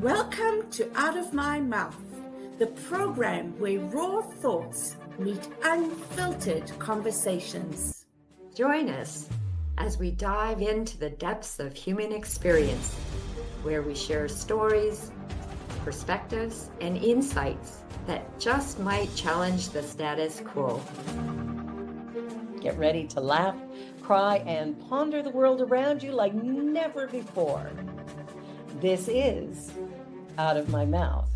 Welcome to Out of My Mouth, the program where raw thoughts meet unfiltered conversations. Join us as we dive into the depths of human experience, where we share stories, perspectives, and insights that just might challenge the status quo. Get ready to laugh, cry, and ponder the world around you like never before. This is Out of My Mouth.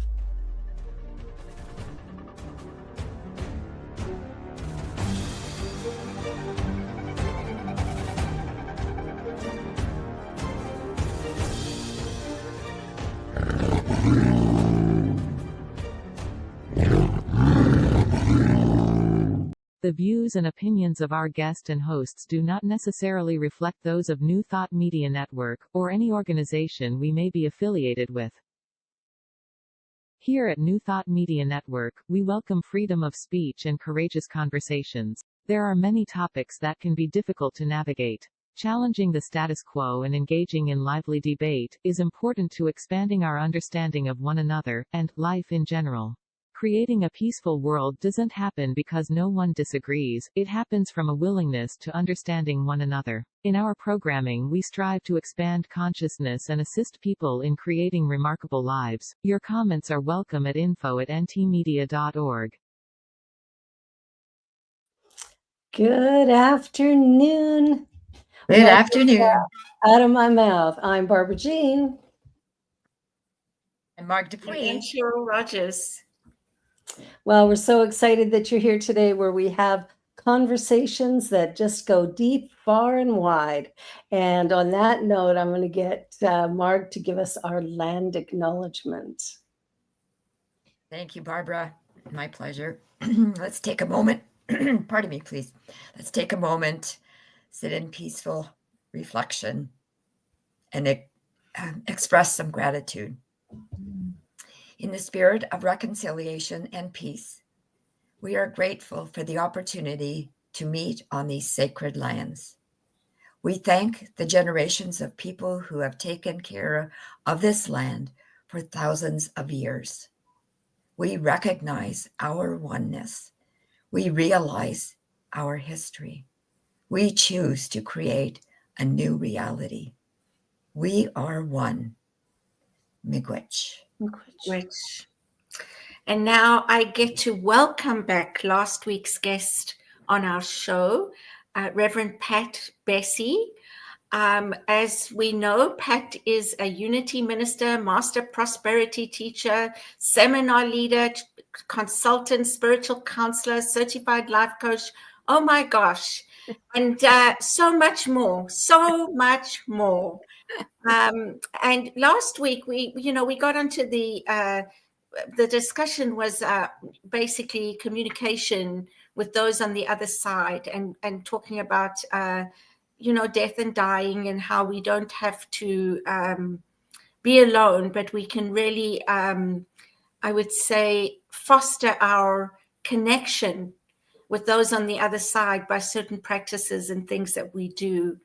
The views and opinions of our guest and hosts do not necessarily reflect those of New Thought Media Network, or any organization we may be affiliated with. Here at New Thought Media Network, we welcome freedom of speech and courageous conversations. There are many topics that can be difficult to navigate. Challenging the status quo and engaging in lively debate is important to expanding our understanding of one another, and life in general. Creating a peaceful world doesn't happen because no one disagrees, it happens from a willingness to understanding one another. In our programming, we strive to expand consciousness and assist people in creating remarkable lives. Your comments are welcome at info@ntmedia.org. Good afternoon. Good afternoon. Out of My Mouth. I'm Barbara Jean. I'm Mark And Dupuy. Cheryl Rogers. Well, we're so excited that you're here today, where we have conversations that just go deep, far, and wide. And on that note, I'm going to get Mark to give us our land acknowledgement. Thank you, Barbara. My pleasure. Let's take a moment. Pardon me, please. Let's take a moment, sit in peaceful reflection, and express some gratitude. In the spirit of reconciliation and peace, we are grateful for the opportunity to meet on these sacred lands. We thank the generations of people who have taken care of this land for thousands of years. We recognize our oneness. We realize our history. We choose to create a new reality. We are one. Miigwech. Which, and now I get to welcome back last week's guest on our show, Reverend Pat Bessey. As we know, Pat is a Unity minister, master prosperity teacher, seminar leader, consultant, spiritual counselor, certified life coach. Oh my gosh. And so much more. And last week we got onto the discussion was basically communication with those on the other side, and talking about death and dying, and how we don't have to be alone, but we can really I would say foster our connection with those on the other side by certain practices and things that we do.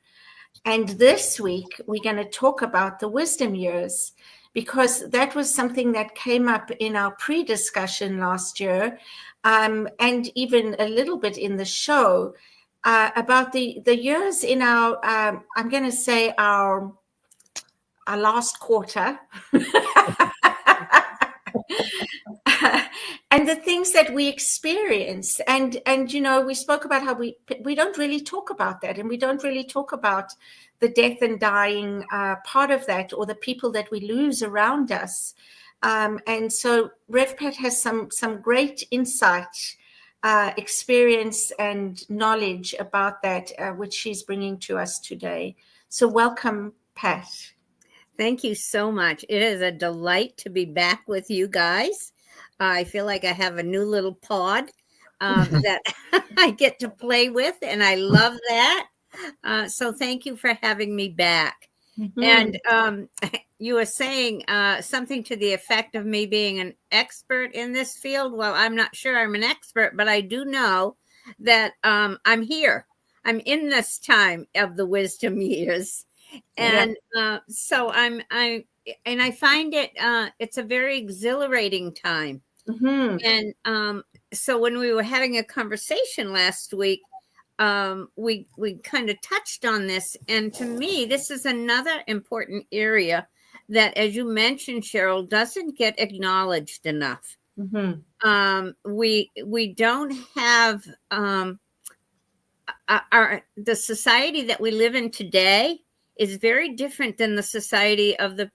And this week, we're going to talk about the wisdom years, because that was something that came up in our pre-discussion last year, and even a little bit in the show, about the years in our, I'm going to say our last quarter. And the things that we experienced, and we spoke about how we don't really talk about that, and we don't really talk about the death and dying part of that, or the people that we lose around us. And so Rev Pat has some great insight, experience, and knowledge about that, which she's bringing to us today. So welcome, Pat. Thank you so much. It is a delight to be back with you guys. I feel like I have a new little pod that I get to play with, and I love that. So thank you for having me back. Mm-hmm. And you were saying something to the effect of me being an expert in this field. Well, I'm not sure I'm an expert, but I do know that I'm here. I'm in this time of the wisdom years. And so and I find it it's a very exhilarating time. Mhm. And so when we were having a conversation last week, we kind of touched on this, and to me, this is another important area that, as you mentioned, Cheryl, doesn't get acknowledged enough. Mhm. We don't have the society that we live in today is very different than the society of the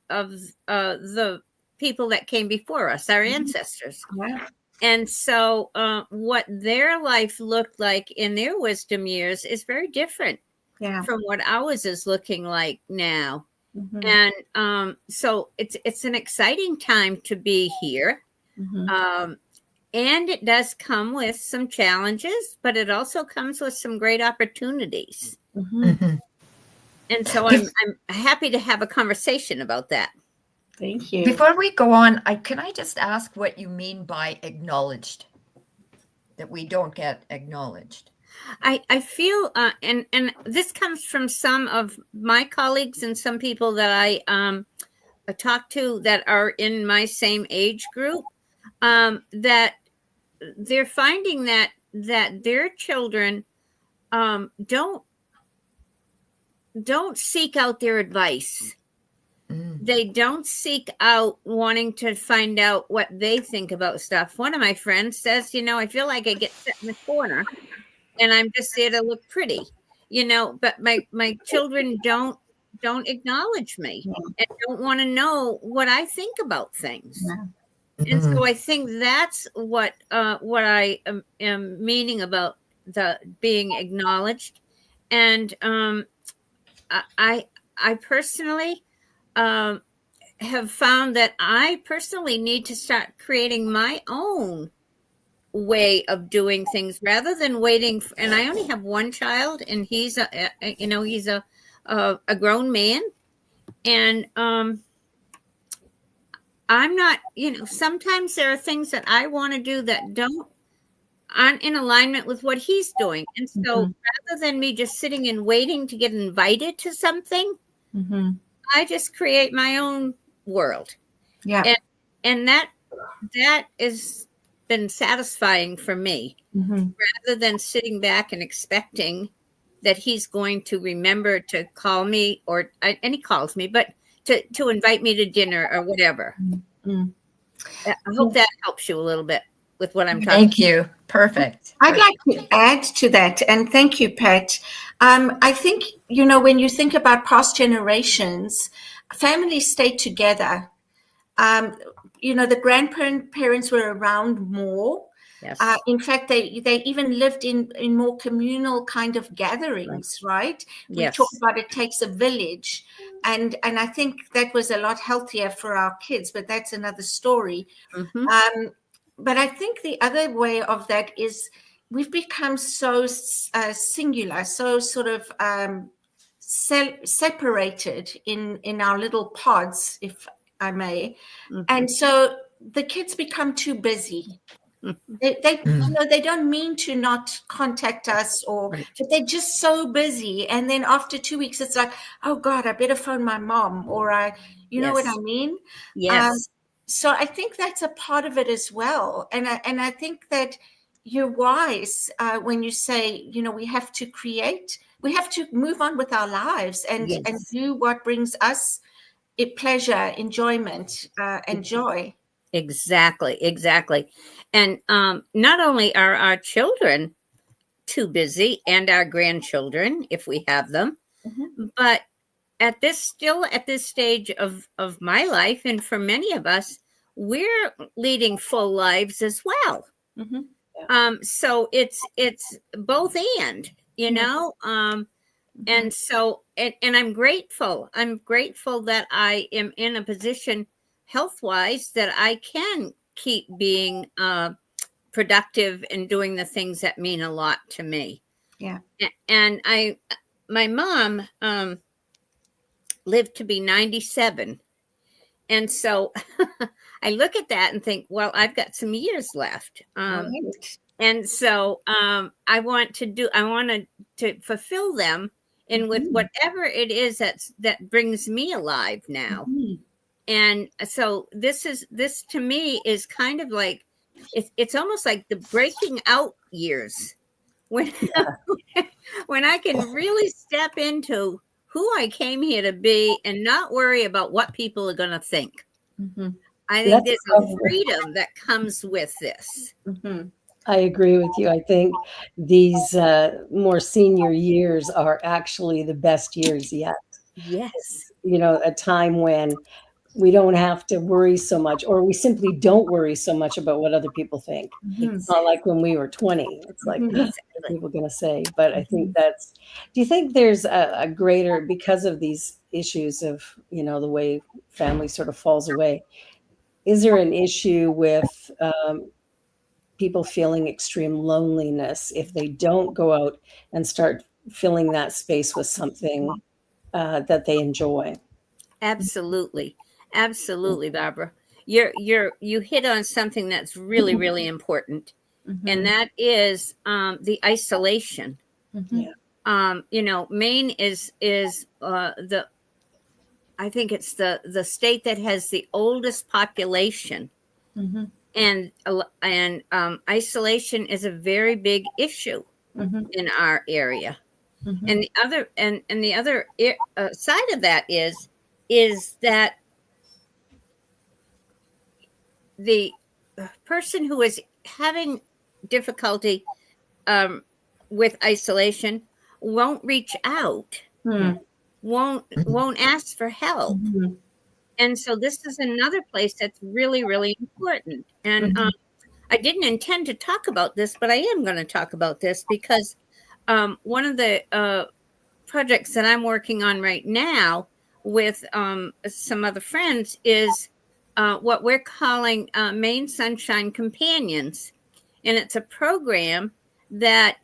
people that came before us, our ancestors. Yeah. And so what their life looked like in their wisdom years is very different Yeah. from what ours is looking like now. Mhm. And so it's an exciting time to be here. Mhm. And it does come with some challenges, but it also comes with some great opportunities. Mhm. Mhm. And so Bef- I'm happy to have a conversation about that. Thank you. Before we go on, can I just ask what you mean by acknowledged? That we don't get acknowledged. I feel, and this comes from some of my colleagues and some people that I talk to that are in my same age group, that they're finding that their children don't seek out their advice. They don't seek out wanting to find out what they think about stuff. One of my friends says, I feel like I get set in the corner and I'm just there to look pretty, but my children don't acknowledge me and don't want to know what I think about things. Yeah. And so I think that's what I am meaning about the being acknowledged. And I personally have found that I personally need to start creating my own way of doing things rather than waiting. And I only have one child, and he's a grown man, and I'm not, sometimes there are things that I want to do that aren't in alignment with what he's doing. And so rather than me just sitting and waiting to get invited to something, I just create my own world. Yeah. And that has been satisfying for me, rather than sitting back and expecting that he's going to remember to call me, and he calls me, but to invite me to dinner or whatever. I hope that helps you a little bit with what I'm talking Thank you. Perfect. I'd like to add to that, and thank you, Pat. I think, when you think about past generations, families stayed together. The grandparents were around more. Yes. In fact, they even lived in more communal kind of gatherings, right? We Yes. talk about it takes a village. And I think that was a lot healthier for our kids, but that's another story. But I think the other way of that is we've become so singular, so sort of separated in our little pods, if I may. And so the kids become too busy. They don't mean to not contact us, but they're just so busy. And then after 2 weeks, it's like, oh God, I better phone my mom, or you know what I mean? Yes. So I think that's a part of it as well. And I think that you're wise when you say, we have to move on with our lives and do what brings us pleasure, enjoyment, and joy. Exactly. And not only are our children too busy, and our grandchildren, if we have them, but at this stage of my life, and for many of us, we're leading full lives as well. So it's both and, and so and I'm grateful that I am in a position health-wise that I can keep being productive and doing the things that mean a lot to me. And my mom lived to be 97. And so I look at that and think, well, I've got some years left. And so I want to fulfill them in with whatever it is that brings me alive now. And so this to me is kind of like, it's almost like the breaking out years when when I can really step into who I came here to be and not worry about what people are going to think. Mhm. I think That's there's a freedom that comes with this. Mhm. I agree with you. I think these more senior years are actually the best years yet. Yes. You know, a time when we don't have to worry so much, or we simply don't worry so much about what other people think. Mhm. It's not like when we were 20. It's like, Mhm. what are Exactly. people going to say? But I think that's, do you think there's a greater, because of these issues of, you know, the way family sort of falls away, is there an issue with people feeling extreme loneliness if they don't go out and start filling that space with something that they enjoy? Absolutely. Absolutely, Barbara. You hit on something that's really, really important. And Mhm. that is the isolation. Mhm. You know, Maine is the, I think it's the state that has the oldest population, Mhm. and isolation is a very big issue Mhm. in our area. Mhm. And the other side of that is that the person who is having difficulty with isolation won't reach out, Mhm. won't ask for help. Mhm. And so this is another place that's really, really important. And Mhm. I didn't intend to talk about this, but I am going to talk about this because one of the projects that I'm working on right now with some other friends is what we're calling Maine Sunshine Companions. And it's a program that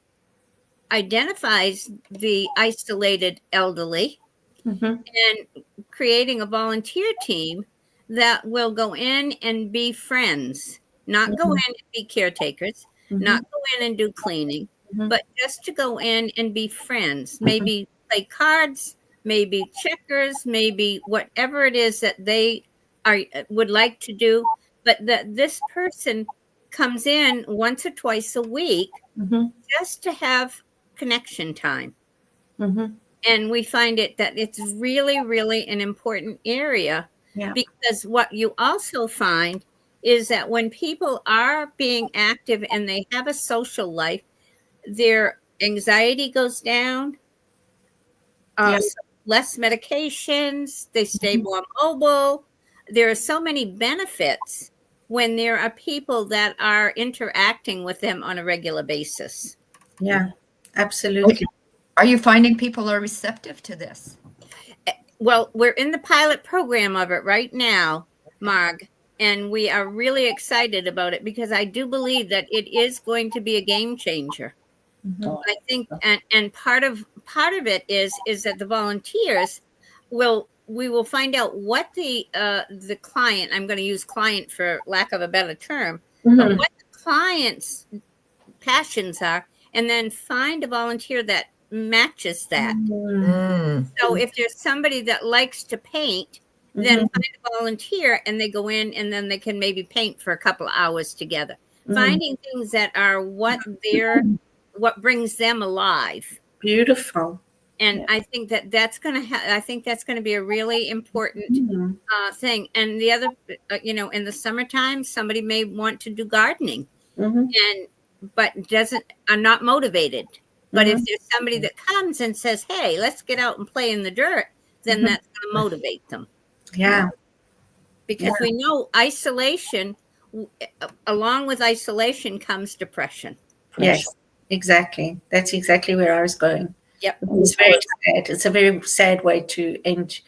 identifies the isolated elderly Mhm. and creating a volunteer team that will go in and be friends, not go in and be caretakers, not Mhm. go in and do cleaning, Mhm. but just to go in and be friends, maybe play cards, maybe checkers, maybe whatever it is that they are would like to do, but that this person comes in once or twice a week Mhm. just to have connection time. Mhm. And we find that it's really, really an important area, Yeah. because what you also find is that when people are being active and they have a social life, their anxiety goes down, Yeah. less medications, they stay Mhm. more mobile. There are so many benefits when there are people that are interacting with them on a regular basis. Yeah. Absolutely. Are you finding people are receptive to this? Well, we're in the pilot program of it right now, Marg, and we are really excited about it because I do believe that it is going to be a game changer. Mhm. I think, and part of it is that the volunteers we will find out what the client, I'm going to use client for lack of a better term, but Mhm. what the client's passions are, and then find a volunteer that matches that. Mhm. Mm. So if there's somebody that likes to paint, then Mhm. find a volunteer and they go in and then they can maybe paint for a couple of hours together. Mhm. Finding things that are what brings them alive. Beautiful. And Yeah. I think that's going to I think that's going to be a really important Mhm. thing. And the other, in the summertime, somebody may want to do gardening Mhm. but are not motivated. But if Mhm. there's somebody that comes and says, "Hey, let's get out and play in the dirt," then Mhm. that's going to motivate them, Yeah. Yeah. because we know isolation, along with isolation comes depression. Pressure. Yes. Exactly. That's exactly where I was going. Yep. It's very sad. It's a very sad way to end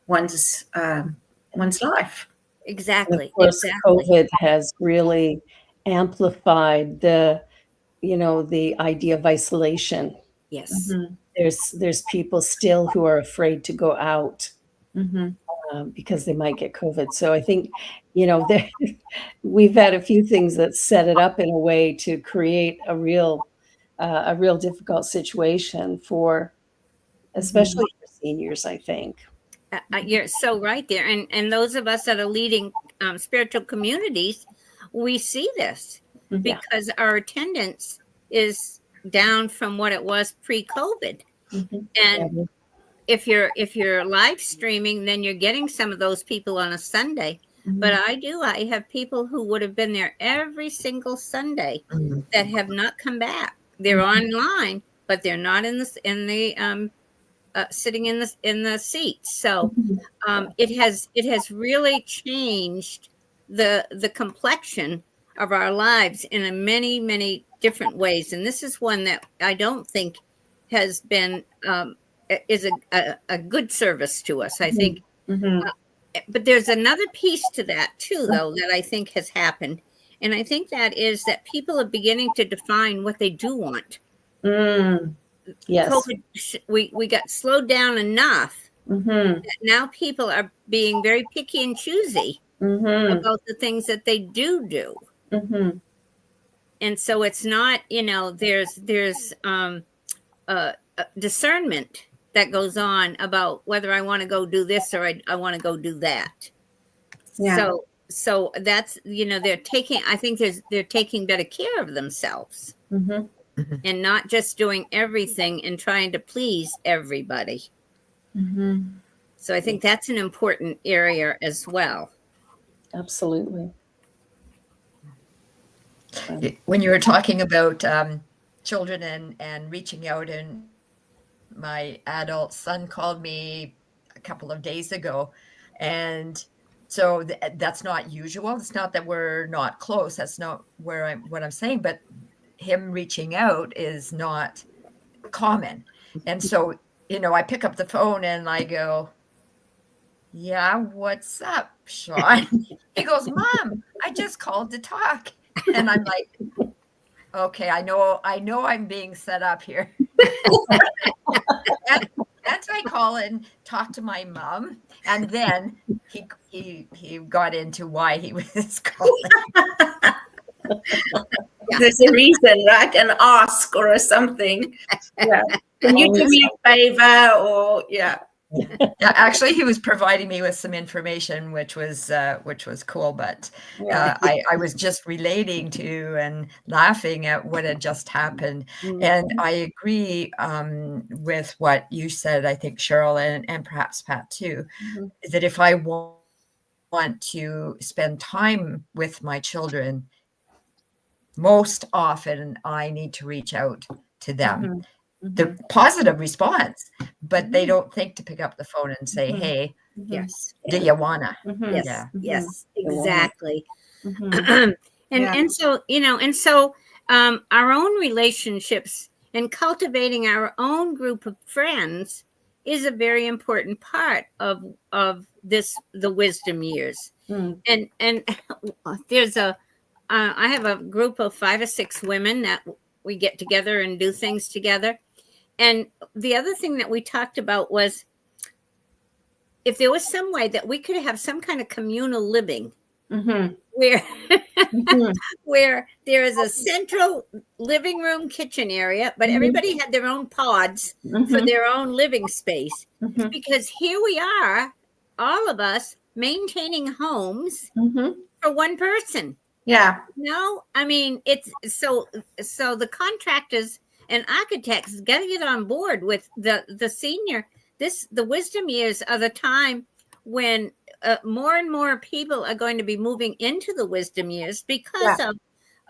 one's life. And of Exactly. course, Exactly. COVID has really amplified the idea of isolation. Yes. Mhm. There's people still who are afraid to go out Mhm. because they might get COVID. So I think, there, we've had a few things that set it up in a way to create a real difficult situation for, Mhm. especially for seniors, I think. You're so right there. And those of us that are leading spiritual communities, we see this Yeah. because our attendance is down from what it was pre-COVID. Mhm. And if you're live streaming, then you're getting some of those people on a Sunday. But I have people who would have been there every single Sunday Mhm. that have not come back. They're online, but they're not in the sitting in the seats. So it has really changed the complexion of our lives in a many different ways. And this is one that I don't think has been is a good service to us. I think. But there's another piece to that too, though, that I think has happened. And I think that is that people are beginning to define what they do want. Yes. COVID, we got slowed down enough that now people are being very picky and choosy about the things that they do. And so it's not, there's discernment that goes on about whether I want to go do this or I want to go do that. Yeah. So that's, they're taking better care of themselves and not just doing everything and trying to please everybody. So I think that's an important area as well. Absolutely. When you were talking about children and reaching out, and my adult son called me a couple of days ago, and so that's not usual. It's not that we're not close. That's not what I'm saying, but him reaching out is not common. And so, I pick up the phone and I go, "Yeah, what's up, Sean?" He goes, "Mom, I just called to talk." And I'm like, "Okay, I know I'm being set up here." That's I call and talk to my mom, and then he got into why he was calling. There's a reason, right? An ask or something. Yeah. Can you do me a favor? Or yeah. Actually, he was providing me with some information, which was cool. But I was just relating to and laughing at what had just happened. And I agree with what you said, I think, Cheryl, and perhaps Pat too, that if I want to spend time with my children, most often I need to reach out to them. The positive response, but they don't think to pick up the phone and say, "Hey, Yes. do you wanna?" Yes. Yeah. Yes. Exactly. And so our own relationships and cultivating our own group of friends is a very important part of the wisdom years. And there's I have a group of 5 or 6 women that we get together and do things together. And the other thing that we talked about was if there was some way that we could have some kind of communal living where where there is a central living room kitchen area, but everybody had their own pods for their own living space. Because here we are, all of us maintaining homes for one person. Yeah. No, I mean, it's so the contractors and architects got to get on board with the senior. The wisdom years are the time when more and more people are going to be moving into the wisdom years because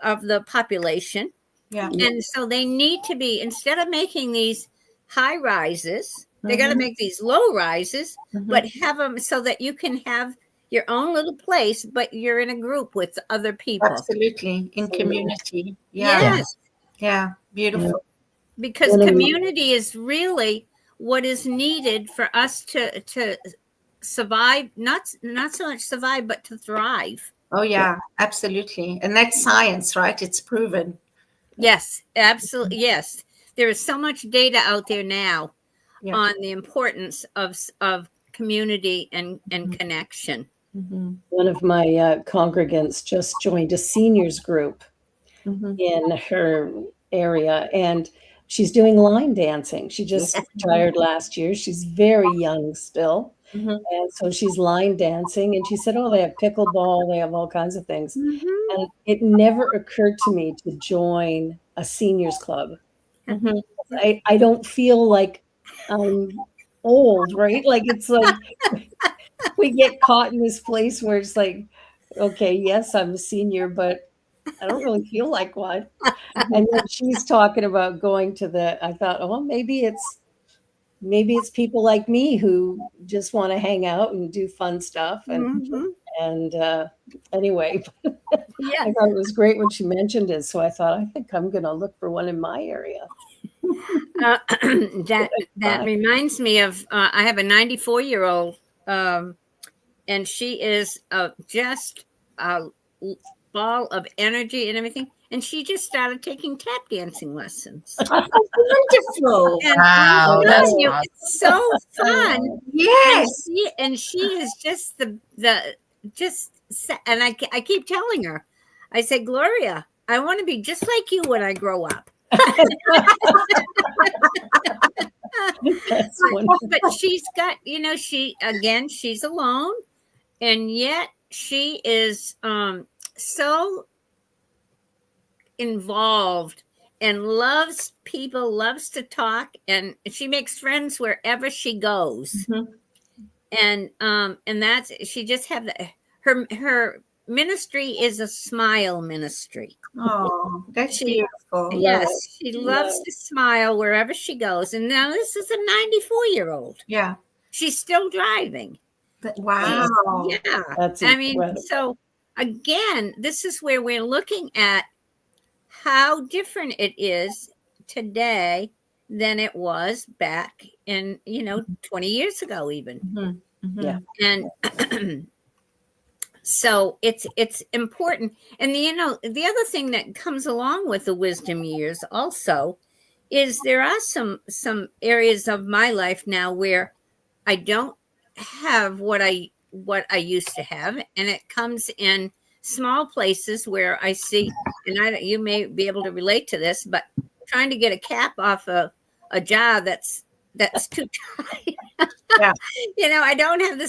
of the population. Yeah. And so they need to be, instead of making these high rises, they got to make these low rises, but have them so that you can have your own little place, but you're in a group with other people. Absolutely. In community. Yeah. Yes. Yeah. Beautiful. Because community is really what is needed for us to survive, not so much survive, but to thrive. Oh, yeah. Absolutely. And that's science, right? It's proven. Yes, absolutely. Yes. There is so much data out there now on the importance of community and connection. One of my congregants just joined a seniors group in her area, and she's doing line dancing. She just Yes. retired last year. She's very young still. Mhm. And so she's line dancing, and she said, oh, they have pickleball, they have all kinds of things. Mhm. And it never occurred to me to join a seniors club. Mhm. I don't feel like I'm old, right? Like it's like we get caught in this place where it's like, okay, yes, I'm a senior, but I don't really feel like one. And then she's talking about going to I thought, oh, maybe it's people like me who just want to hang out and do fun stuff. Mhm. And anyway, Yeah. I thought it was great when she mentioned it. So I thought, I think I'm going to look for one in my area. That reminds me of I have a 94-year-old, and she is just a ball of energy and everything. And she just started taking tap dancing lessons. Wonderful. And Wow, I'm that's telling you, awesome. it's so fun. Yes. And she is just and I keep telling her, I say, Gloria, I want to be just like you when I grow up. That's wonderful. But she's got, she's alone, and yet she is so involved and loves people, loves to talk, and she makes friends wherever she goes. Mhm. And that's, she just have her ministry is a smile ministry. Oh, that's She- beautiful. Yes, she loves to smile wherever she goes. And now this is a 94-year-old. Yeah. She's still driving. Wow. Yeah. That's I mean, incredible. so again, this is where we're looking at how different it is today than it was back in, 20 years ago even. Mhm. Mhm. Yeah. And so it's important. And the other thing that comes along with the wisdom years also is there are some areas of my life now where I don't have what I used to have, and it comes in small places where I see, and you may be able to relate to this, but trying to get a cap off a jar that's too tight. Yeah. I don't have the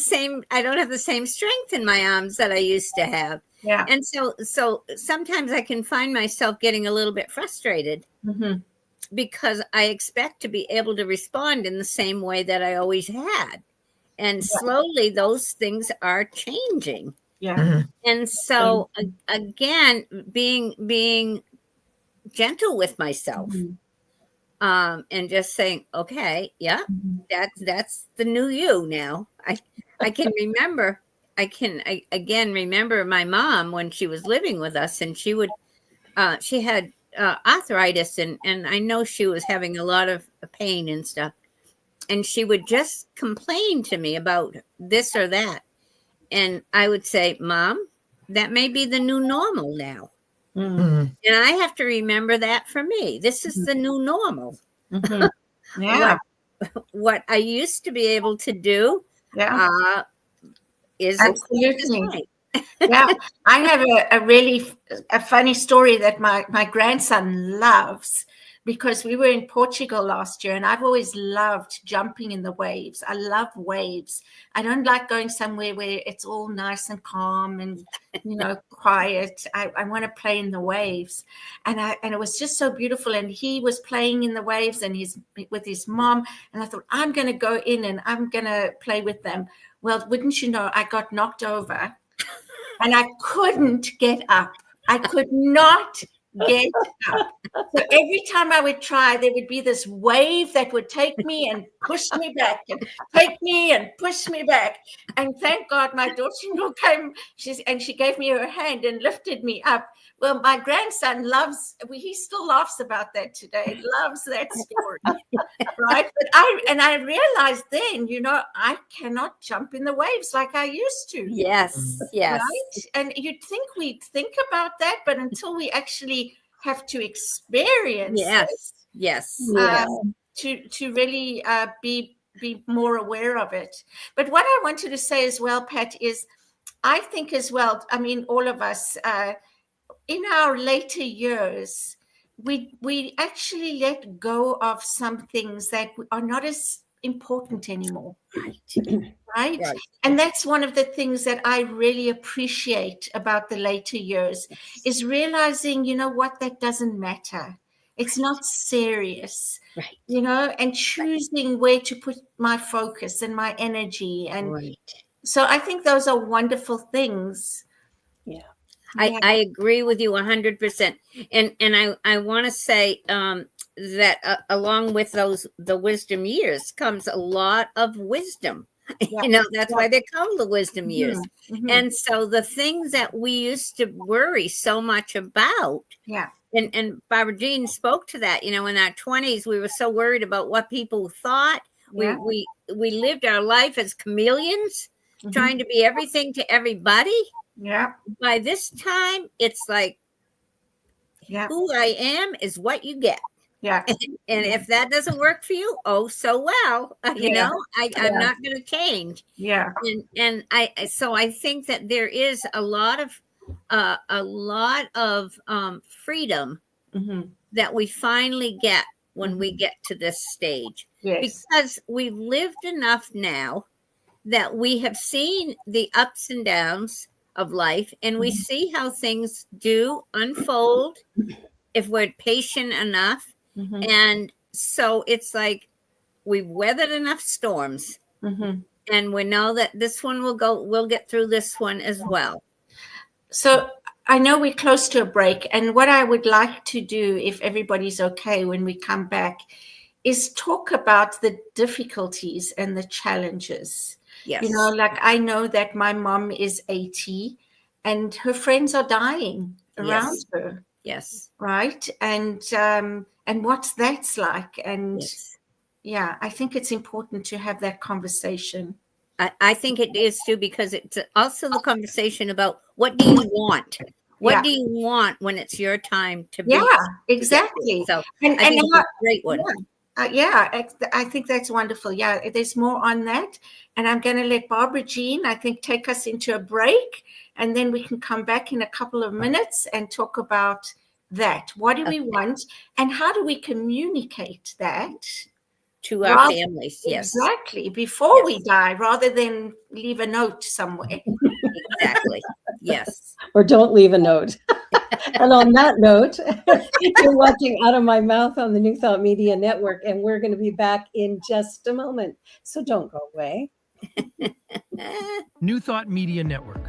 same strength in my arms that I used to have. Yeah. And so sometimes I can find myself getting a little bit frustrated Mhm. because I expect to be able to respond in the same way that I always had. And slowly those things are changing. Yeah. Mhm. And so again, being gentle with myself, Mhm. and just saying, okay, yeah, Mhm. that's the new you now. I can remember, I again remember my mom when she was living with us, and she had arthritis, and I know she was having a lot of pain and stuff. And she would just complain to me about this or that. And I would say, Mom, that may be the new normal now. Mhm. Mhm. And I have to remember that for me. This is the new normal. Mhm. Yeah. What I used to be able to do Yeah. isn't Absolutely. right. Yeah. I have a really funny story that my grandson loves, because we were in Portugal last year, and I've always loved jumping in the waves. I love waves. I don't like going somewhere where it's all nice and calm and quiet. I want to play in the waves, and it was just so beautiful. And he was playing in the waves, and with his mom, and I thought, I'm going to go in and I'm going to play with them. Well, wouldn't you know, I got knocked over. And I couldn't get up. I could not get up. So every time I would try, there would be this wave that would take me and push me back, and take me and push me back. And thank God my daughter-in-law came, she gave me her hand and lifted me up. Well, my grandson he still laughs about that today, loves that story, right? But I realized then, I cannot jump in the waves like I used to. Yes. Yes. Right? And you'd think we'd think about that, but until we actually have to experience Yes. Yes. to really be more aware of it. But what I wanted to say as well, Pat, is I think as well, I mean, all of us in our later years, we actually let go of some things that are not as important anymore. Right? Right. And that's one of the things that I really appreciate about the later years is realizing, you know what, that doesn't matter. It's not serious, Right. you know, and choosing where to put my focus and my energy. And Right. so I think those are wonderful things. Yeah. I agree with you 100%. And I want to say that along with the wisdom years comes a lot of wisdom. Yeah. You know, that's why they're called the wisdom years. Mhm. And so the things that we used to worry so much about, Yeah. and Barbara Jean spoke to that, you know, in our 20s, we were so worried about what people thought. Yeah. We lived our life as chameleons, Mhm. trying to be everything to everybody. Yeah. By this time, it's like, Yeah. who I am is what you get. Yeah. And if that doesn't work for you, oh, so well, you Yeah. know, I'm not going to change. Yeah. And so I think that there is a lot of freedom Mhm. that we finally get when we get to this stage, Yes. because we've lived enough now that we have seen the ups and downs of life, and we see how things do unfold if we're patient enough. Mhm. And so it's like we've weathered enough storms, Mhm. and we know that this one we'll get through this one as well. So I know we're close to a break, and what I would like to do, if everybody's okay when we come back, is talk about the difficulties and the challenges. Yes. You know, like I know that my mom is 80 and her friends are dying around her, Yes. right? And what that's like. And Yes. yeah, I think it's important to have that conversation. I think it is too, because it's also the conversation about what do you want? What Yeah. do you want when it's your time to be? Yeah, exactly. So And I think it's a great one. I think that's wonderful. Yeah, there's more on that. And I'm going to let Barbara Jean, I think, take us into a break. And then we can come back in a couple of minutes and talk about that. What do we want? And how do we communicate that? To our families, yes. Exactly. Before we die, rather than leave a note somewhere. Exactly. Yes. Or don't leave a note. And on that note, you're watching Out of My Mouth on the New Thought Media Network, and we're going to be back in just a moment. So don't go away. New Thought Media Network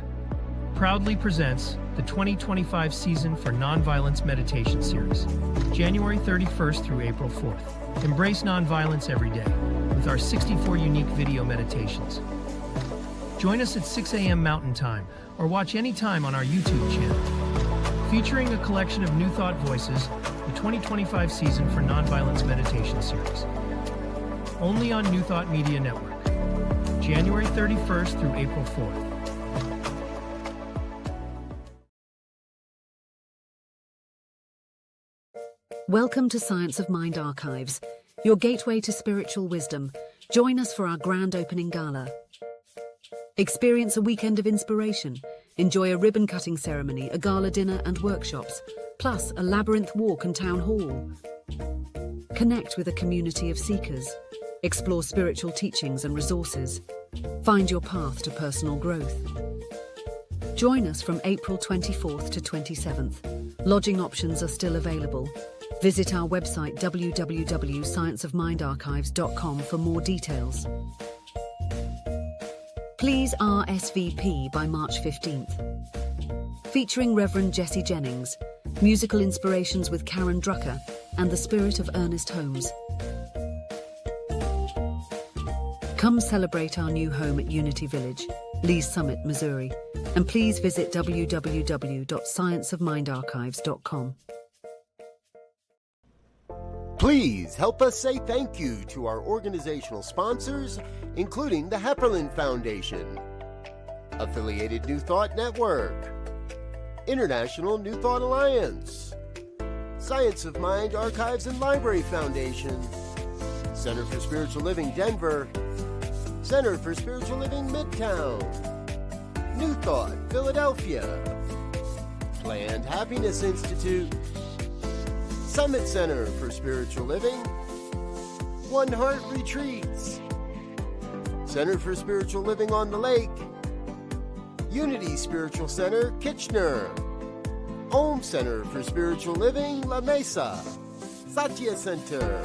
proudly presents the 2025 season for Nonviolence Meditation Series, January 31st through April 4th. Embrace nonviolence every day with our 64 unique video meditations. Join us at 6 a.m. Mountain Time or watch anytime on our YouTube channel. Featuring a collection of New Thought voices, the 2025 season for Nonviolence Meditation Series. Only on New Thought Media Network, January 31st through April 4th. Welcome to Science of Mind Archives, your gateway to spiritual wisdom. Join us for our grand opening gala. Experience a weekend of inspiration. Enjoy a ribbon-cutting ceremony, a gala dinner and workshops, plus a labyrinth walk and town hall. Connect with a community of seekers. Explore spiritual teachings and resources. Find your path to personal growth. Join us from April 24th to 27th. Lodging options are still available. Visit our website www.scienceofmindarchives.com for more details. Please RSVP by March 15th. Featuring Reverend Jesse Jennings, musical inspirations with Karen Drucker, and the spirit of Ernest Holmes. Come celebrate our new home at Unity Village, Lee's Summit, Missouri, and please visit www.scienceofmindarchives.com. Please help us say thank you to our organizational sponsors, including the Hepperlin Foundation, Affiliated New Thought Network, International New Thought Alliance, Science of Mind Archives and Library Foundation, Center for Spiritual Living Denver, Center for Spiritual Living Midtown, New Thought Philadelphia, Planned Happiness Institute, Summit Center for Spiritual Living, One Heart Retreats, Center for Spiritual Living on the Lake, Unity Spiritual Center, Kitchener, Home Center for Spiritual Living, La Mesa, Satya Center,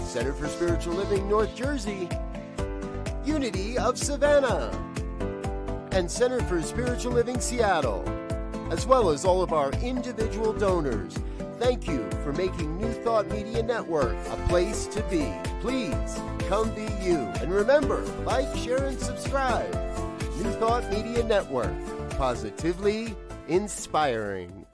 Center for Spiritual Living, North Jersey, Unity of Savannah, and Center for Spiritual Living, Seattle, as well as all of our individual donors. Thank you for making New Thought Media Network a place to be. Please come be you. And remember, like, share, and subscribe. New Thought Media Network, positively inspiring.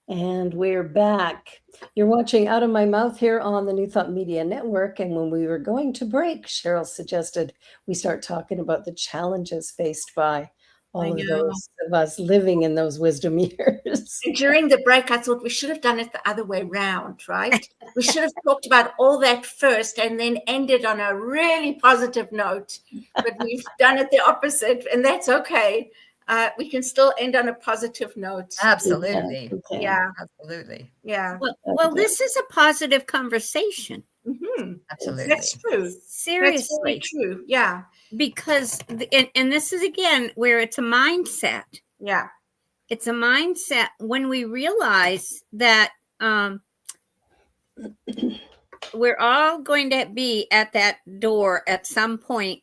And we're back. You're watching Out of My Mouth here on the New Thought Media Network. And when we were going to break, Cheryl suggested we start talking about the challenges faced by all of those of us living in those wisdom years. During the break, I thought we should have done it the other way round, right? We should have talked about all that first and then ended on a really positive note. But we've done it the opposite, and that's okay. We can still end on a positive note. Absolutely. Okay. Yeah, Absolutely. yeah. Well, this is a positive conversation. Mm-hmm. Absolutely. That's true. That's Seriously. very true. Yeah, Because, and this is again where it's a mindset. yeah. It's a mindset when we realize that we're all going to be at that door at some point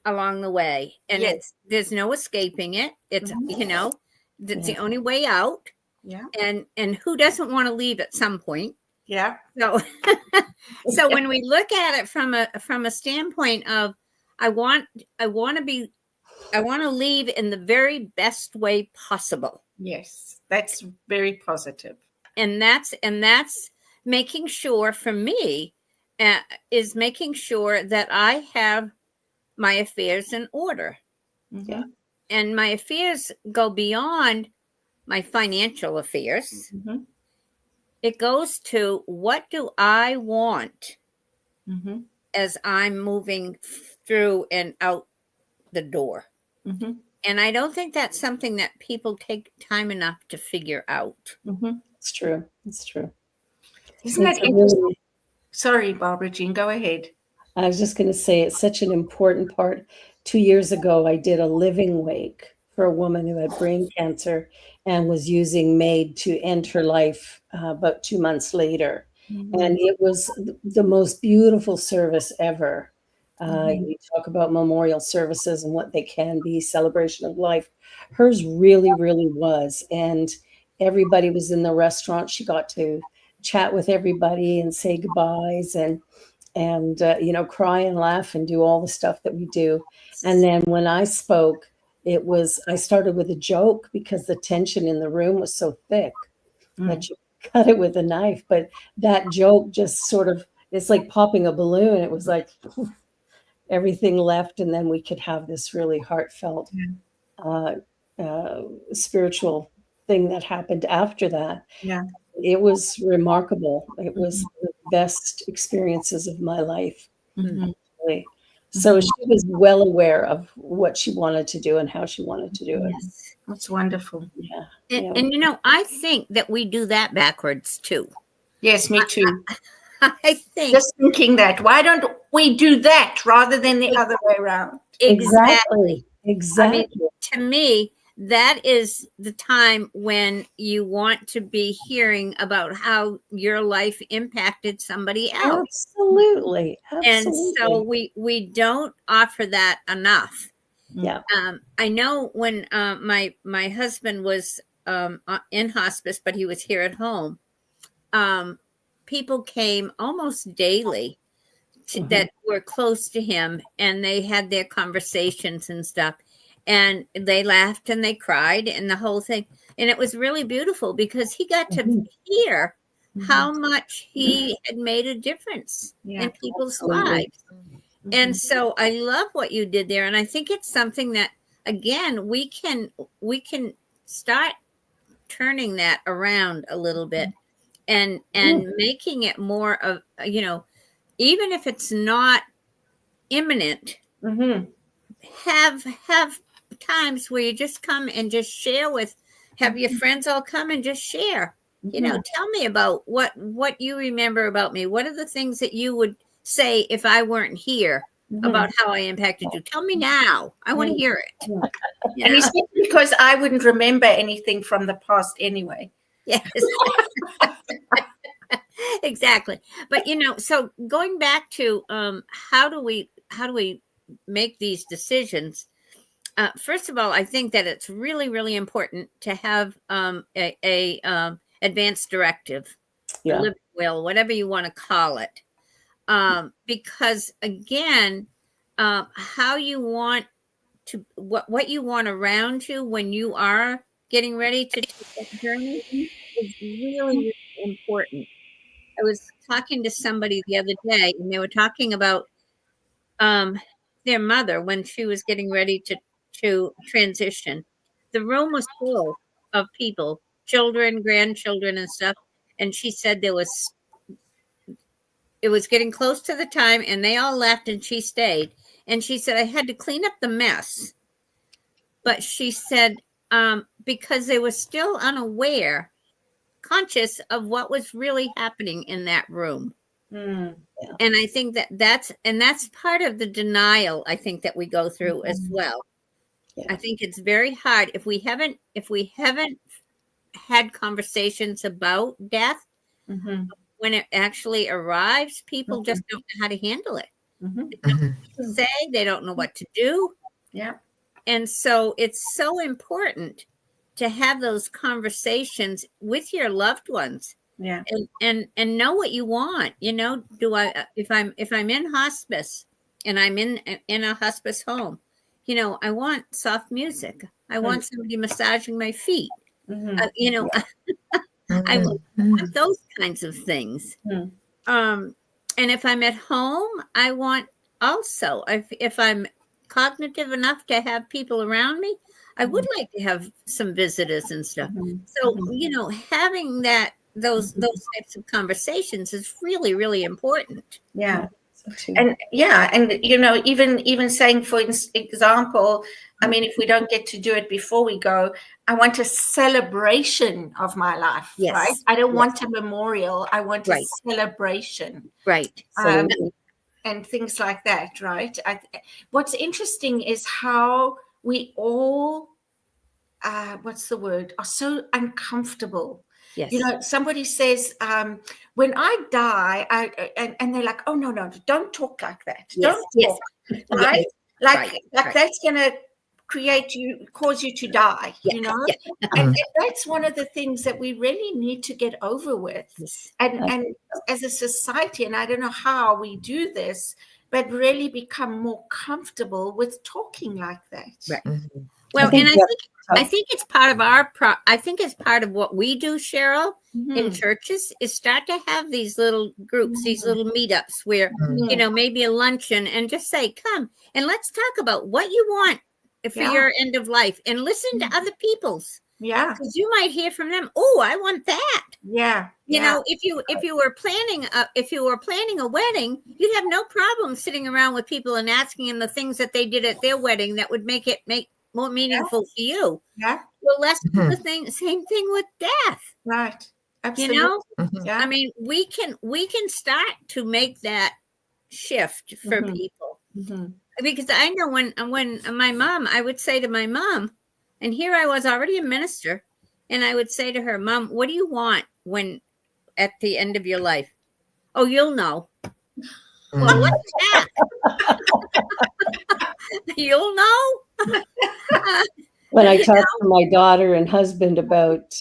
along the way. And Yes. there's no escaping it. It's, Mhm. that's the only way out. Yeah, And who doesn't want to leave at some point? yeah. So, so when we look at it from a standpoint of, I want to leave in the very best way possible. Yes, that's very positive. And that's making sure for me is making sure that I have my affairs in order. Mhm. And my affairs go beyond my financial affairs. Mhm. It goes to, what do I want Mhm. as I'm moving through and out the door? Mhm. And I don't think that's something that people take time enough to figure out. Mhm. It's true. It's true. Isn't It's that a interesting? really- Sorry, Barbara Jean, go ahead. I was just going to say it's such an important part. 2 years ago, I did a living wake for a woman who had brain cancer and was using MAID to end her life about 2 months later. And it was the most beautiful service ever. You talk about memorial services and what they can be, celebration of life. Hers really, really was. And everybody was in the restaurant. She got to chat with everybody and say goodbyes and cry and laugh and do all the stuff that we do. And then when I spoke, I started with a joke because the tension in the room was so thick that you cut it with a knife. But that joke just sort of, it's like popping a balloon. It was like everything left, and then we could have this really heartfelt spiritual thing that happened after that. Yeah. It was remarkable. It was the best experiences of my life. Mhm. Really. So she was well aware of what she wanted to do and how she wanted to do it. Yes. That's wonderful. Yeah. And I think that we do that backwards too. Yes, me too. I think Just thinking that. Why don't we do that rather than the other way around? Exactly. I mean, to me, that is the time when you want to be hearing about how your life impacted somebody else. Absolutely. And so we don't offer that enough. Yeah. I know when my husband was in hospice, but he was here at home, people came almost daily that were close to him, and they had their conversations and stuff. And they laughed and they cried and the whole thing. And it was really beautiful because he got to hear how much he had made a difference in people's lives. And so I love what you did there. And I think it's something that, again, we can start turning that around a little bit and making it more of, even if it's not imminent, have times where you just come and just share with Have your friends all come and just share. You know, tell me about what you remember about me. What are the things that you would say if I weren't here about how I impacted you? Tell me now. I want to hear it. You And know? especially because I wouldn't remember anything from the past anyway. Yes. Exactly. But you know, so going back to how do we make these decisions? First of all, I think that it's really, really important to have a advanced directive, Yeah. living will, whatever you want to call it, because again, how you want to what you want around you when you are getting ready to take that journey is really, really important. I was talking to somebody the other day, and they were talking about their mother when she was getting ready to transition. The room was full of people, children, grandchildren, and stuff. And she said it was getting close to the time, and they all left, and she stayed. And she said, I had to clean up the mess. But she said, because they were still unaware, conscious of what was really happening in that room. And I think that's part of the denial, I think, that we go through as well. Yeah. I think it's very hard if we haven't had conversations about death when it actually arrives. People just don't know how to handle it. They don't know what to say, they don't know what to do. Yeah. And so it's so important to have those conversations with your loved ones. Yeah. And know what you want. You know, if I'm in hospice and I'm in a hospice home, you know, I want soft music. I want somebody massaging my feet. You know, I want those kinds of things. And if I'm at home, I want also, if I'm cognitive enough to have people around me, I would like to have some visitors and stuff. So, you know, having those types of conversations is really, really important. Yeah. And you know, even saying, for example, I mean, if we don't get to do it before we go, I want a celebration of my life, Yes. right? I don't want a memorial. I want a celebration. Right. And things like that, right? What's interesting is how we all, what's the word, are so uncomfortable. Yes. You know, somebody says, when I die, and they're like, oh, no, don't talk like that. Yes. Don't talk, right? Like that's going to cause you to die, you know? And that's one of the things that we really need to get over with. And as a society, and I don't know how we do this, but really become more comfortable with talking like that. Right. Well, I think it's part of I think it's part of what we do, Cheryl, in churches, is start to have these little groups, these little meetups where, you know, maybe a luncheon, and just say, come and let's talk about what you want for your end of life, and listen to other people's. Yeah. Because you might hear from them, oh, I want that. Yeah. You know, if you were planning a wedding, you'd have no problem sitting around with people and asking them the things that they did at their wedding that would make more meaningful for you. Yeah. Well, let's do the same thing with death. Right. Absolutely. You know? Yeah. I mean, we can start to make that shift for people. Because I know when my mom, I would say to my mom, and here I was already a minister, and I would say to her, Mom, what do you want when at the end of your life? Oh, you'll know. Well, what's that? You'll know. When I talk to my daughter and husband about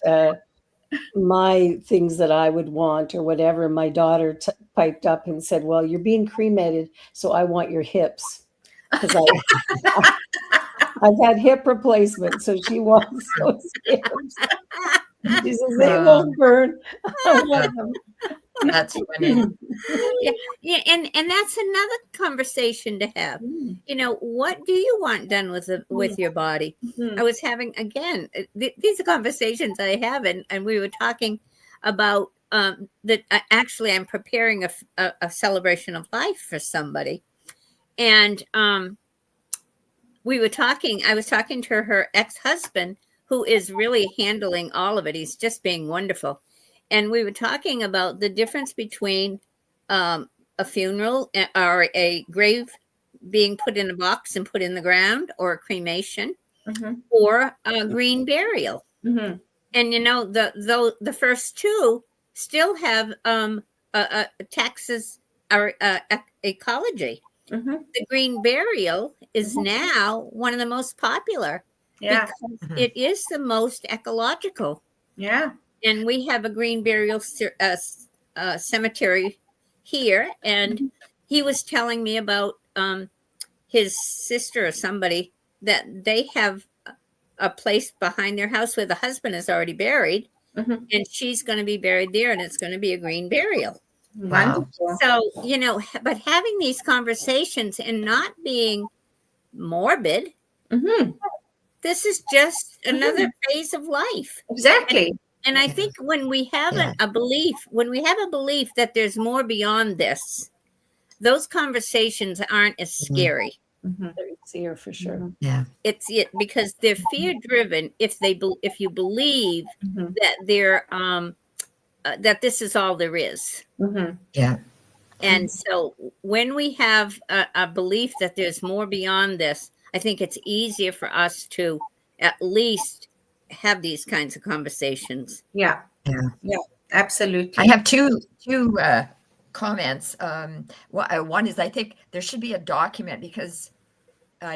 my things that I would want or whatever, my daughter piped up and said, well, you're being cremated, so I want your hips. Because I've had hip replacement, so she wants those hips. She says, they won't burn. I want them. That's funny. Yeah, and that's another conversation to have. You know, what do you want done with your body? I was having, again, these are conversations I have, and we were talking about that. Actually, I'm preparing a celebration of life for somebody, and I was talking to her ex-husband, who is really handling all of it. He's just being wonderful. And we were talking about the difference between a funeral or a grave being put in a box and put in the ground, or a cremation, or a green burial. And the first two still have taxes or ecology. The green burial is now one of the most popular because it is the most ecological. And we have a green burial cemetery here, and he was telling me about his sister or somebody that they have a place behind their house where the husband is already buried, and she's going to be buried there, and it's going to be a green burial. Wow. So, but having these conversations and not being morbid, this is just another phase of life. Exactly. And I think when we have a belief that there's more beyond this, those conversations aren't as scary. They're easier for sure. Yeah. It's because they're fear driven. If you believe that they're that this is all there is. Yeah. And so when we have a belief that there's more beyond this, I think it's easier for us to at least have these kinds of conversations. Yeah, absolutely. I have two comments. One is, I think there should be a document, because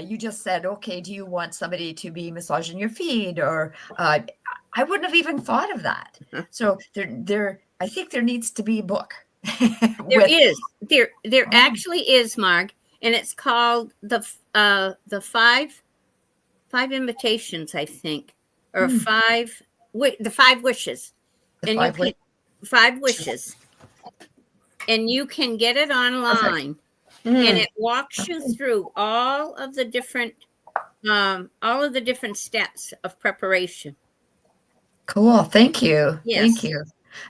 you just said, okay, do you want somebody to be massaging your feet? Or I wouldn't have even thought of that. So I think there needs to be a book. There actually is, Mark, and it's called the five invitations, I think, or the 5 wishes. Five wishes. And you can get it online, and it walks you through all of the different steps of preparation. Cool. Thank you. Yes. Thank you.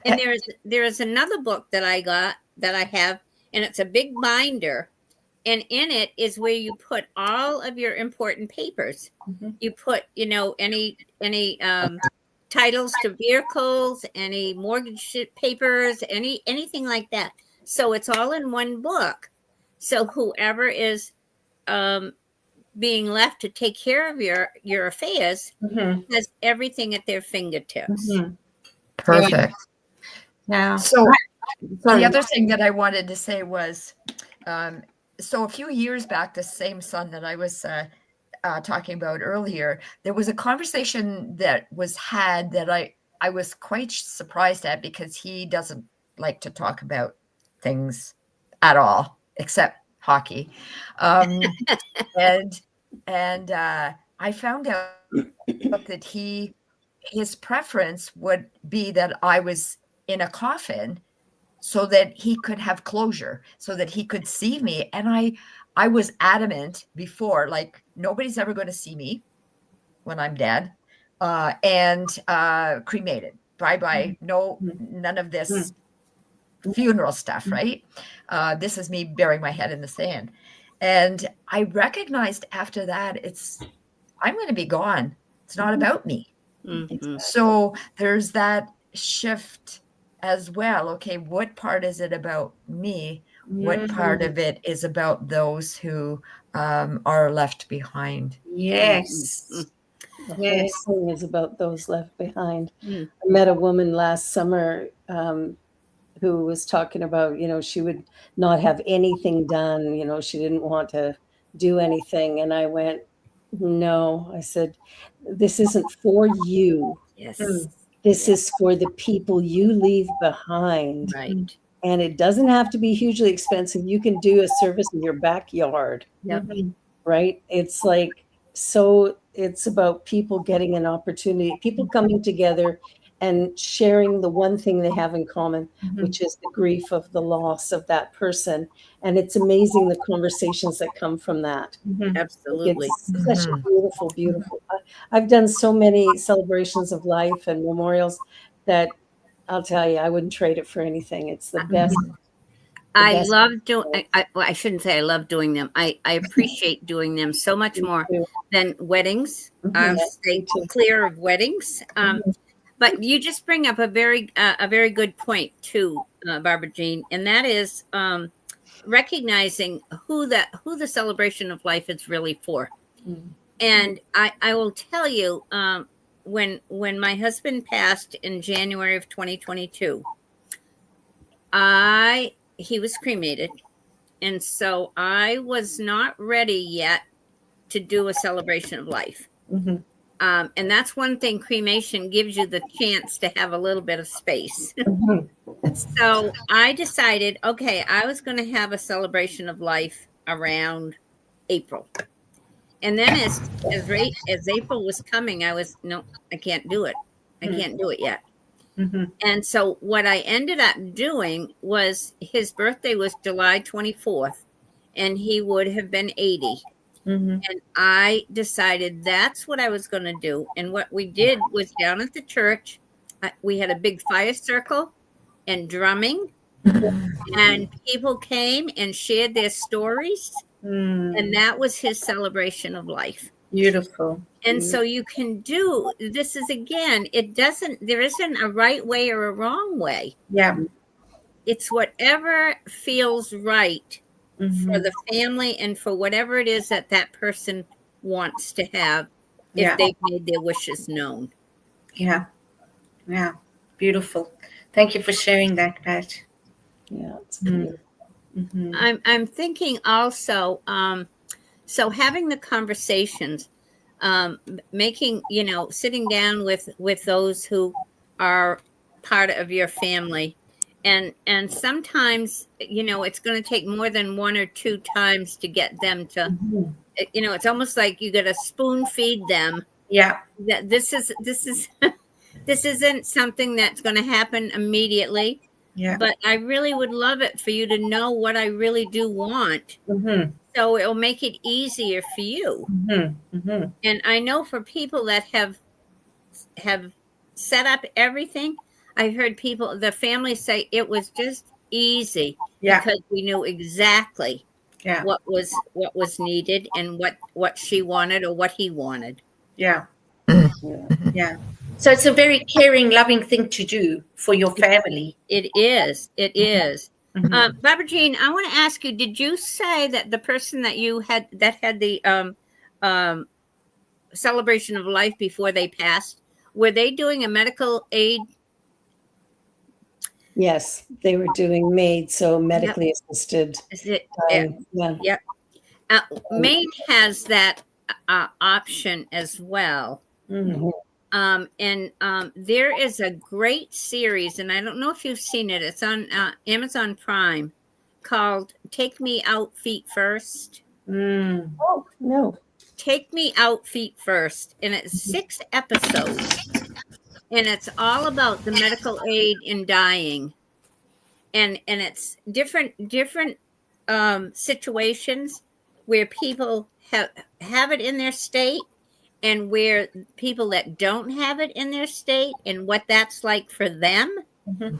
And there is another book that I have, and it's a big binder, and in it is where you put all of your important papers. You put, any titles to vehicles, any mortgage papers, anything like that. So it's all in one book. So whoever is being left to take care of your affairs has everything at their fingertips. Perfect. Now, So the other thing that I wanted to say was, so a few years back, the same son that I was talking about earlier, there was a conversation that was had that I was quite surprised at, because he doesn't like to talk about things at all except hockey. And I found out that his preference would be that I was in a coffin, so that he could have closure, so that he could see me. And I was adamant before, like, nobody's ever going to see me when I'm dead, and cremated. Bye-bye. No, none of this funeral stuff, right? This is me burying my head in the sand. And I recognized after that, I'm going to be gone. It's not about me. So there's that shift as well. Okay, what part is it about me? What part of it is about those who are left behind? yes. The whole thing is about those left behind. I met a woman last summer who was talking about, she would not have anything done. She didn't want to do anything. And I went, no. I said, this isn't for you. Yes. This is for the people you leave behind. Right. And it doesn't have to be hugely expensive. You can do a service in your backyard. Yep. Right? It's like, so it's about people getting an opportunity, people coming together and sharing the one thing they have in common, which is the grief of the loss of that person. And it's amazing the conversations that come from that. Absolutely. It's such a beautiful, beautiful. I've done so many celebrations of life and memorials that I'll tell you, I wouldn't trade it for anything. It's the best. I best love doing. I shouldn't say I love doing them. I appreciate doing them so much more than weddings. I'll stay clear of weddings. But you just bring up a very good point too, Barbara Jean, and that is recognizing who the celebration of life is really for. And I will tell you, when my husband passed in January of 2022, he was cremated, and so I was not ready yet to do a celebration of life. And that's one thing cremation gives you the chance to have a little bit of space. So I decided, okay, I was going to have a celebration of life around April. And then as April was coming, I can't do it. I can't do it yet. And so what I ended up doing was, his birthday was July 24th, and he would have been 80. And I decided that's what I was going to do. And what we did was, down at the church, we had a big fire circle and drumming, and people came and shared their stories. And that was his celebration of life. Beautiful. And so you can do, this is, again, there isn't a right way or a wrong way. Yeah. It's whatever feels right for the family and for whatever it is that person wants to have, if they've made their wishes known. Yeah. Yeah. Beautiful. Thank you for sharing that, Pat. Yeah, it's beautiful. I'm thinking also, so having the conversations, making, sitting down with those who are part of your family, and sometimes, it's going to take more than one or two times to get them to, it's almost like you got to spoon feed them. Yeah. That this isn't something that's going to happen immediately. Yeah. But I really would love it for you to know what I really do want. So it'll make it easier for you. And I know for people that have set up everything, I heard the family say it was just easy because we knew exactly what was needed and what she wanted or what he wanted. Yeah. So it's a very caring, loving thing to do for your family. It is. It is. Barbara Jean, I want to ask you, did you say that the person that you had the celebration of life before they passed, were they doing a medical aid? Yes, they were doing MAID, so medically assisted. Maine has that option as well. And there is a great series, and I don't know if you've seen it. It's on Amazon Prime, called "Take Me Out Feet First." Oh, no. Take Me Out Feet First, and it's 6 episodes, and it's all about the medical aid in dying, and it's different situations where people have it in their state, and where people that don't have it in their state, and what that's like for them.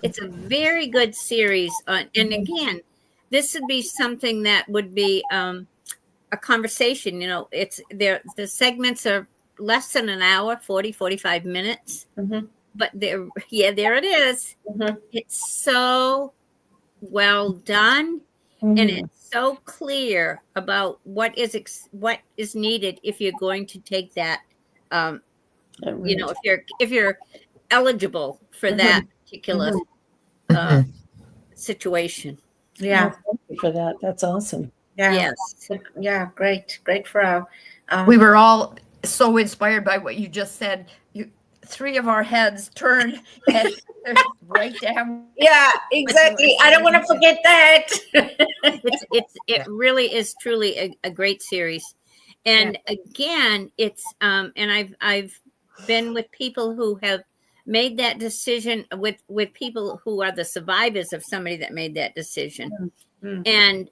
It's a very good series. And again, this would be something that would be a conversation. It's there. The segments are less than an hour, 45 minutes. But there it is. It's so well done. And it's so clear about what is needed if you're going to take that, if you're eligible for that particular situation. Yeah. Thank you for that. That's awesome. Yeah. Yes. Yeah. Great. Great for our. We were all so inspired by what you just said. 3 of our heads turned right down. Yeah, exactly. I don't want to forget that. It really is truly a great series. And again, it's and I've been with people who have made that decision, with people who are the survivors of somebody that made that decision. And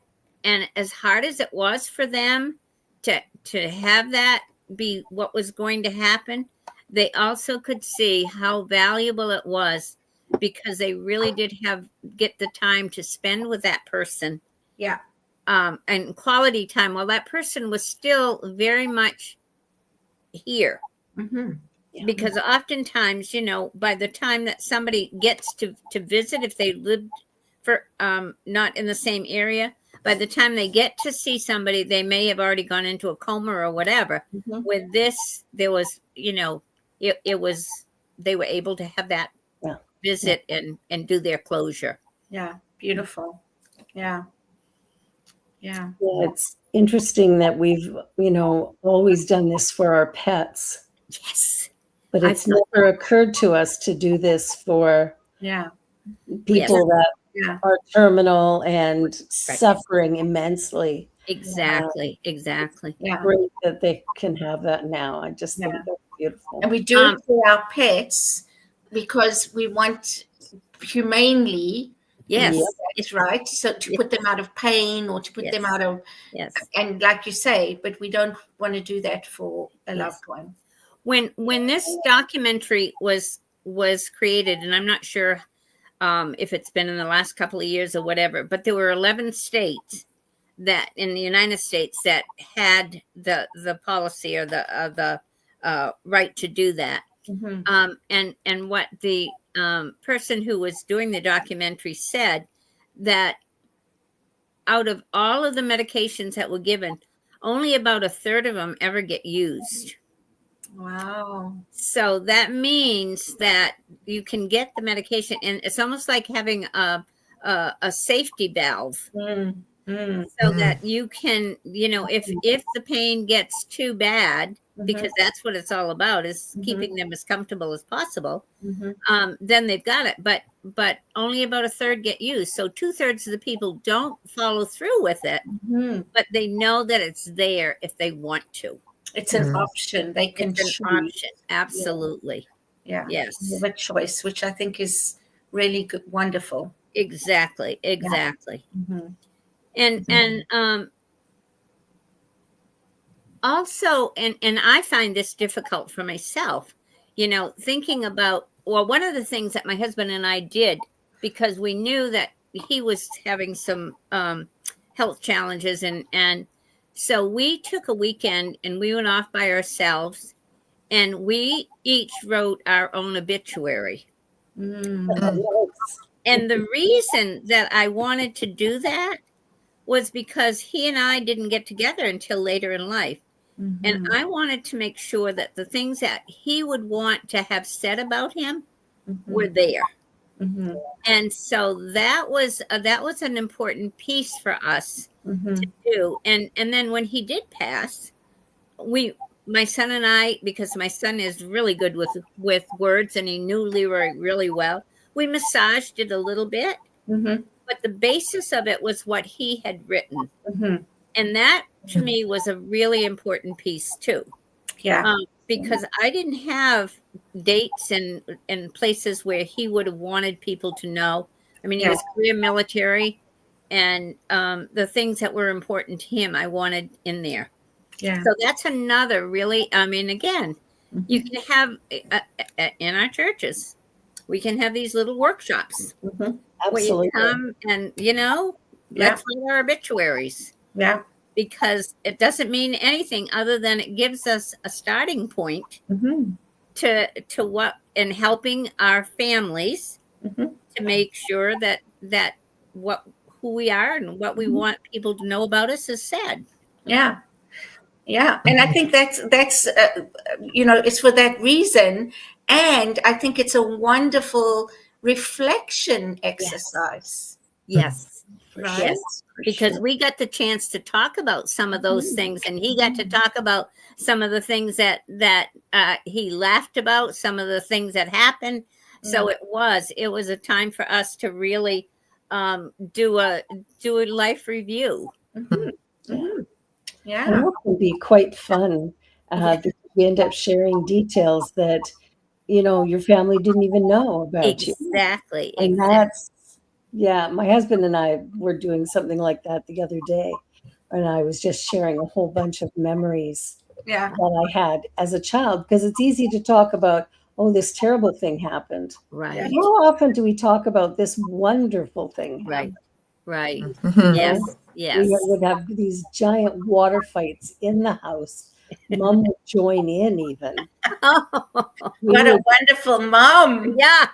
as hard as it was for them to have that be what was going to happen, they also could see how valuable it was because they really did get the time to spend with that person. Yeah. And quality time while that person was still very much here. Mm-hmm. Yeah. Because oftentimes, by the time that somebody gets to visit, if they lived for not in the same area, by the time they get to see somebody, they may have already gone into a coma or whatever. Mm-hmm. With this, there was, it was, they were able to have that visit and do their closure. Yeah. Beautiful. Yeah. Yeah. Yeah, it's interesting that we've, always done this for our pets, Yes. but it's never occurred to us to do this for Yeah. people that Yeah. are terminal and suffering immensely. Exactly. Yeah. Great that they can have that now. I just think that's beautiful. And we do it for our pets because we want humanely. Yes. It's right. So to put them out of pain or to put them out of, and like you say, but we don't want to do that for a loved one. When this documentary was created, and I'm not sure if it's been in the last couple of years or whatever, but there were 11 states that in the United States that had the policy or the right to do that. Mm-hmm. And what the person who was doing the documentary said, that out of all of the medications that were given, only about a third of them ever get used. Wow. So that means that you can get the medication, and it's almost like having a safety valve. So that you can, if the pain gets too bad, because that's what it's all about, is keeping them as comfortable as possible, then they've got it. But only about a third get used. So 2/3 of the people don't follow through with it, but they know that it's there if they want to. It's an option. They can It's an option. Absolutely. Yeah. Yes. You have a choice, which I think is really good, wonderful. Exactly. Mm-hmm. And also, and I find this difficult for myself, thinking about, well, one of the things that my husband and I did, because we knew that he was having some health challenges, and so we took a weekend and we went off by ourselves, and we each wrote our own obituary. And the reason that I wanted to do that was because he and I didn't get together until later in life. And I wanted to make sure that the things that he would want to have said about him were there. And so that was an important piece for us to do. And then when he did pass, my son and I, because my son is really good with words and he knew LeRoy really well, we massaged it a little bit. But the basis of it was what he had written. And that, to me, was a really important piece, too. Yeah. Because I didn't have dates and places where he would have wanted people to know. I mean, he was career military, and the things that were important to him, I wanted in there. Yeah. So that's another really, I mean, again, you can have, in our churches, we can have these little workshops. Absolutely. Where you come and, let's write our obituaries. Yeah. Because it doesn't mean anything other than it gives us a starting point to what, and helping our families to make sure that who we are and what we want people to know about us is said. Yeah. Yeah. And I think that's it's for that reason. And I think it's a wonderful reflection exercise. Yes. Right. Yes. Because we got the chance to talk about some of those things, and he got to talk about some of the things that he laughed about, some of the things that happened. So it was a time for us to really do a life review. Yeah. And that can be quite fun because you end up sharing details that, your family didn't even know about you. Exactly. And that's, my husband and I were doing something like that the other day. And I was just sharing a whole bunch of memories that I had as a child, because it's easy to talk about, oh, this terrible thing happened. Right. How often do we talk about this wonderful thing Right. happened? Right. Mhm. Yes. We Yes. would have these giant water fights in the house. Mom would join in even. Oh, We What a would- wonderful mom. yeah.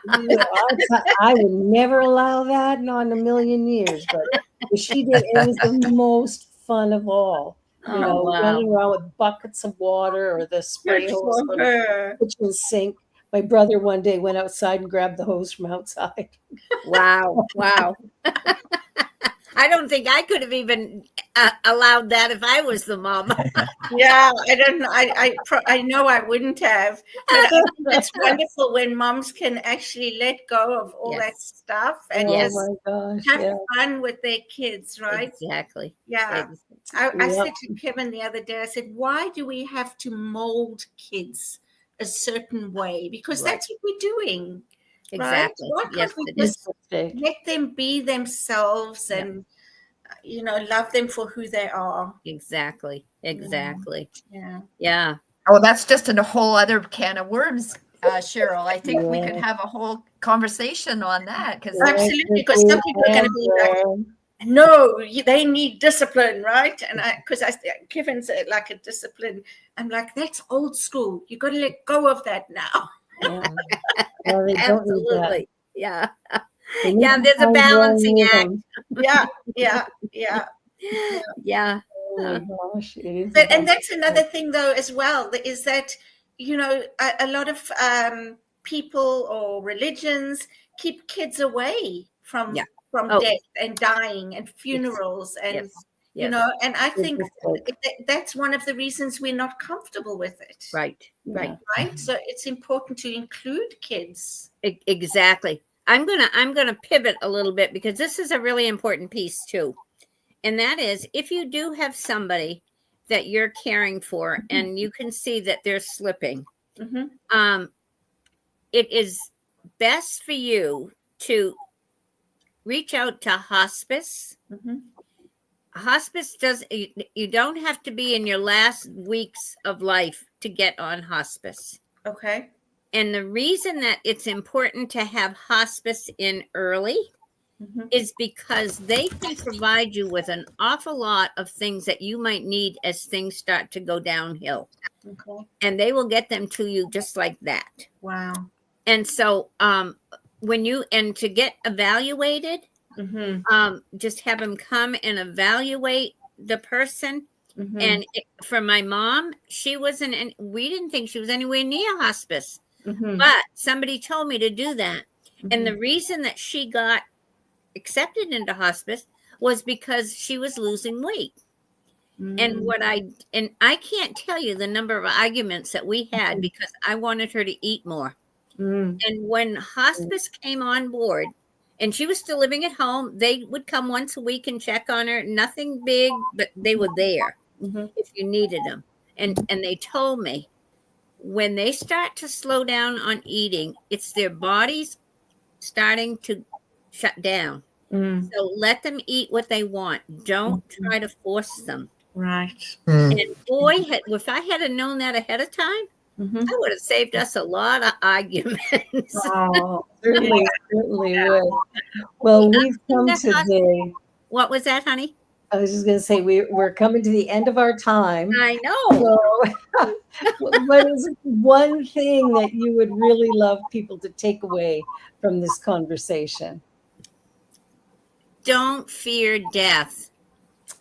I would never allow that, not in a million years, but she did. It was the most fun of all. You Oh, know, wow. running around with buckets of water or the spray Good hose for from the her. kitchen sink. My brother one day went outside and grabbed the hose from outside. Wow. Wow. I don't think I could have even allowed that if I was the mom. Yeah, I don't know. I know I wouldn't have. But I think it's wonderful when moms can actually let go of all Yes. that stuff and Oh Yes. just my gosh! have Yeah. fun with their kids, right? Exactly. Yeah. Ex- I Yep. said to Kevin the other day, I said, why do we have to mold kids a certain way? Because Right. that's what we're doing. Exactly. Why Yes, can't we it is. just Mistake. let them be themselves Yeah. and, love them for who they are? Exactly. Exactly. Yeah. Yeah. Oh, that's just a whole other can of worms, Cheryl. I think we could Yeah. have a whole conversation on that because Absolutely, because some people are going to be like, no, they need discipline, right? And because Kevin's like a discipline, I'm like, that's old school. You got to let go of that now. Yeah. Well, they don't need that. Absolutely. Yeah. They need Yeah, to there's a find their own balancing act. rhythm. Yeah, yeah, yeah. Yeah. Oh my gosh, it is. But, and that's another thing, though, as well, is that, a lot of people or religions keep kids away from Yeah. Oh. death and dying and funerals and Yes. Yes. and I think Mistake. that's one of the reasons we're not comfortable with it. Right. Yeah. Right. Right. So it's important to include kids. Exactly. I'm gonna pivot a little bit because this is a really important piece too. And that is if you do have somebody that you're caring for and you can see that they're slipping, Mm-hmm. it is best for you to reach out to hospice. Mm-hmm. Hospice you don't have to be in your last weeks of life to get on hospice. Okay. And the reason that it's important to have hospice in early Mm-hmm. is because they can provide you with an awful lot of things that you might need as things start to go downhill. Okay. And they will get them to you just like that. Wow. And so to get evaluated, Mm-hmm. just have them come and evaluate the person. Mm-hmm. And for my mom, we didn't think she was anywhere near hospice, Mm-hmm. but somebody told me to do that. Mm-hmm. And the reason that she got accepted into hospice was because she was losing weight. Mm-hmm. And I can't tell you the number of arguments that we had Mhm. because I wanted her to eat more. Mm-hmm. And when hospice came on board and she was still living at home, they would come once a week and check on her. Nothing big, but they were there Mm-hmm. if you needed them. And they told me when they start to slow down on eating, it's their bodies starting to shut down. Mm-hmm. So let them eat what they want. Don't try to force them. Right. And boy, if I had known that ahead of time, Mm-hmm. I would have saved us a lot of arguments. Oh, Certainly would. Well, we've come That's today. What was that, honey? I was just going to say we're coming to the end of our time. I know. So, what is one thing that you would really love people to take away from this conversation? Don't fear death.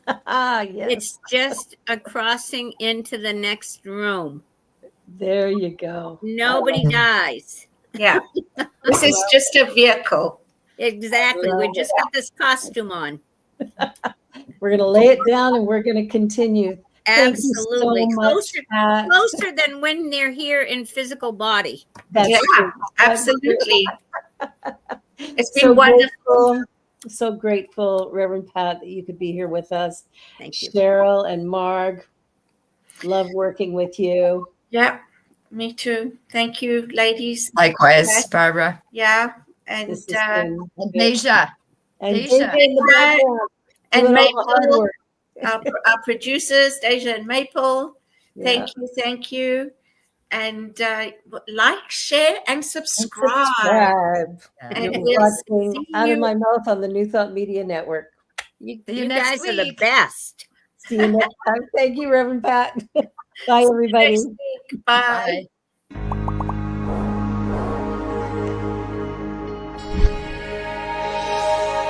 Yes. It's just a crossing into the next room. There you go. Nobody dies. yeah. This is just a vehicle. Exactly. We just got this costume on. We're going to lay it down and we're going to continue. Thank you so Absolutely. much, Pat. Closer than when they're here in physical body. That's Yeah, true. absolutely. It's been So wonderful. So grateful, Reverend Pat, that you could be here with us. Thank you. Cheryl and Marg, love working with you. Yeah, me too. Thank you, ladies. Likewise, Barbara. Yeah, and This has been And good. Deja. And Deja. Deja in the background, and doing all the hard Maple, work. our producers, Deja and Maple. Yeah. Thank you, thank you. and like, share, and subscribe. Subscribe. And You'll be we'll watching see Out of you. My Mouth on the New Thought Media Network. You See you next guys are the week. best. See you next time. Thank you, Reverend Pat. Bye, everybody. Next week. Bye. Bye.